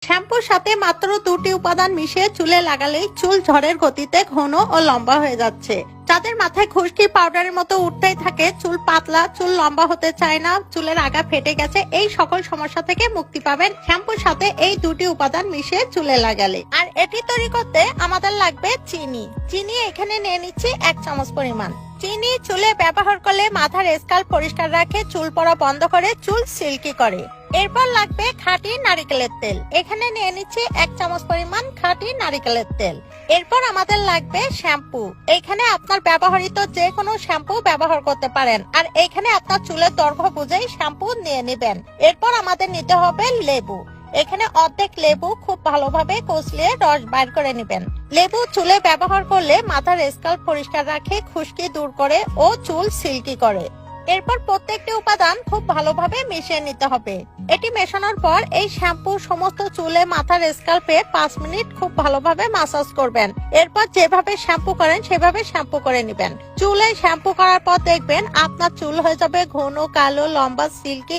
শ্যাম্পুর সাথে মাত্র 2টি উপাদান মিশিয়ে চুলে লাগালেই চুল ঝড়ের গতিতে ঘন ও লম্বা হয়ে যাচ্ছে। যাদের মাথায় খুশকি পাউডারের মতো উঠতেই থাকে, চুল পাতলা, চুল লম্বা হতে চায় না, চুলের আগা ফেটে গেছে, এই সকল সমস্যা থেকে মুক্তি পাবেন শ্যাম্পুর সাথে এই 2টি উপাদান মিশিয়ে চুলে লাগালে। আর এটি তৈরি করতে আমাদের লাগবে চিনি এখানে নিয়ে নিচ্ছি 1 চামচ পরিমাণ। চিনি চুলে ব্যবহার করলে মাথার স্ক্যাল্প পরিষ্কার রাখে, চুল পড়া বন্ধ করে, চুল সিল্কি করে। এরপর লাগবে খাঁটি নারিকেলের তেল, এখানে নিয়ে নিচ্ছি 1 চামচ পরিমাণ খাঁটি নারিকেলের তেল। এরপর আমাদের লাগবে শ্যাম্পু, এখানে আপনার ব্যবহৃত যে কোনো শ্যাম্পু ব্যবহার করতে পারেন, আর এখানে আপনার চুলের দৈর্ঘ্য বুঝেই শ্যাম্পু নিয়ে নেবেন। এরপর আমাদের নিতে হবে লেবু, এখানে অর্ধেক লেবু খুব ভালোভাবে কচলিয়ে রস বাইর করে নেবেন। লেবু চুলে ব্যবহার করলে মাথার স্ক্যাল্প পরিষ্কার রাখে, খুশকি দূর করে ও চুল সিল্কি করে। এরপর প্রত্যেকটি উপাদান খুব ভালোভাবে মিশিয়ে নিতে হবে। এটি মেশানোর পর এই শ্যাম্পু সমস্ত চুলে মাথার স্ক্যাল্পে 5 মিনিট খুব ভালোভাবে মাসাজ করবেন। এরপর যেভাবে শ্যাম্পু করেন সেভাবে শ্যাম্পু করে নেবেন। চুলে শ্যাম্পু করার পর দেখবেন আপনার চুল হয়ে যাবে ঘন, কালো, লম্বা, সিল্কি।